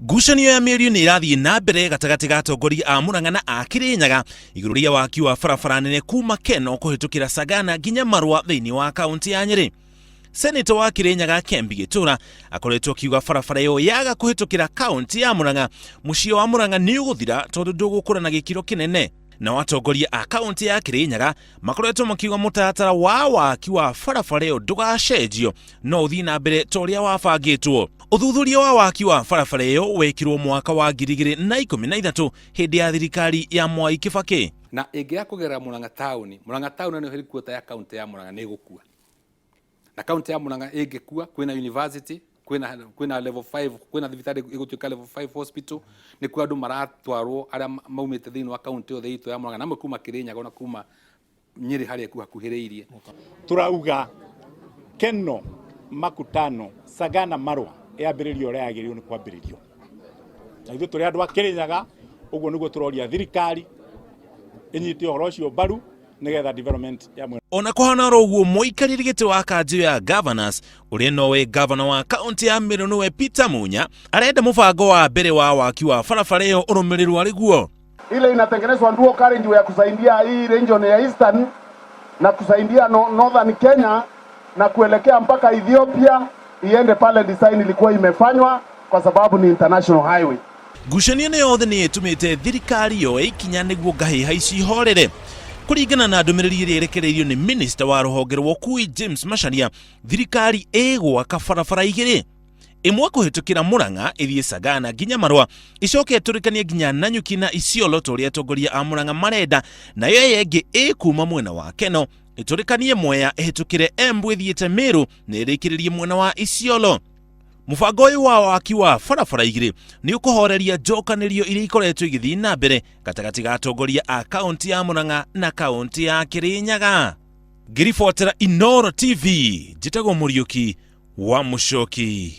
Ngucanio ya mĩario nĩ ĩrathiĩ na mbere gatagatĩ ga atongoria a Murang'a na a Kirinyaga igũrũ rĩa waki wa barabara nene kuma Keno kũhĩtũkĩra Sagana nginya Marua thĩinĩ wa kaunti ya Nyeri. Senator wa Kirinyaga Kembi Gĩtũra akoretwo akiuga barabara ĩyo yaga kũhĩtũkĩra kaunti ya Murang'a, mũciĩ wa Murang'a nĩ ũgũthira tondũ ndũgũkũra na gĩkĩro kĩnene. Na atongoria a kaunti ya Kirinyaga makoretwo makiuga mũtaratara wa waki wa barabara ĩyo ndũgacenjio no ũthiĩ na mbere ta ũrĩa wabangĩtwo. Ũthuthuria wa waki wa barabara ĩyo wekirwo mwaka wa 2013 hĩndĩ ya thirikari ya Mwai Kibaki. Na ĩngĩya kũgerera Murang'a town nĩ headquarter ya kaunti ya Murang'a nĩ gũkua. Na kaunti ya Murang'a ĩngĩkua, kwĩna university, kwĩna level 5, kwĩna thibitarĩ ĩgũtuĩka level 5 hospital, nĩ kwa andũ maratwarwo arĩa maumĩte thĩinĩ wa kaunti yothe itũ ya Murang'a na kuma Kirinyaga na kuma Nyeri harĩa hakuhĩrĩirie. Turauga Keno, Makutano, Sagana, Marua yambĩrĩrio ũrĩa yagĩrĩirwo nĩ kwambĩrĩrio. Na ithuĩ tũrĩ andũ a Kirinyaga, ũguo nĩguo tũroria thirikari ĩnyite ũhoro ũcio mbaru nĩgetha development ya Murang'a. Ona kũhana ũguo mũikarĩri gĩtĩ wa kanjũ ya governors ũrĩa nowe governor wa kaunti ya Meru nĩwe Peter Munya arenda mũbango wa mbere wa waki wa barabara ĩyo ũrũmĩrĩrwo arĩ guo. Ile inatengenezwa dual carriageway ya kusaidia hii region ya Eastern na kusaidia Northern Kenya na kuelekea mpaka Ethiopia iende pale design ilikuwa imefanywa kwa sababu ni international highway. Ngucanio nĩ yothe nĩ ĩtũmĩte thirikari yo ikinya nĩguo ngahĩha ici ihorere. Kũringana na ndũmĩrĩri ĩrĩa ĩrekereirio nĩ minister wa rũhonge rwa ũkui James Macharia, thirikari ĩgwaka barabara igĩrĩ, ĩmwe kũhĩtũkĩra Murang'a ĩthiĩ Sagana nginya Marua, icoke ĩtũrĩkanie nginya Nanyuki na Isiolo tũrĩa atongoria a Murang'a marenda, nayo ĩngĩ ĩkuma mwena wa Keno ĩtũrĩkanie Mwea ĩhĩtũkĩre Embu ĩthiĩte Meru na ĩrĩkĩrĩrie mwena wa Isiolo. Mũbango ũyũ wa waki wa barabara igĩrĩ nĩ ũkũhoreria njokanĩrio iria ikoretwo igĩthiĩ na mbere gatagatĩ ga atongoria a kaunti ya Murang'a na kaunti ya Kirinyaga. Ngĩribotera Inooro TV, njĩtagwo Mũriũki wa Mũchoki.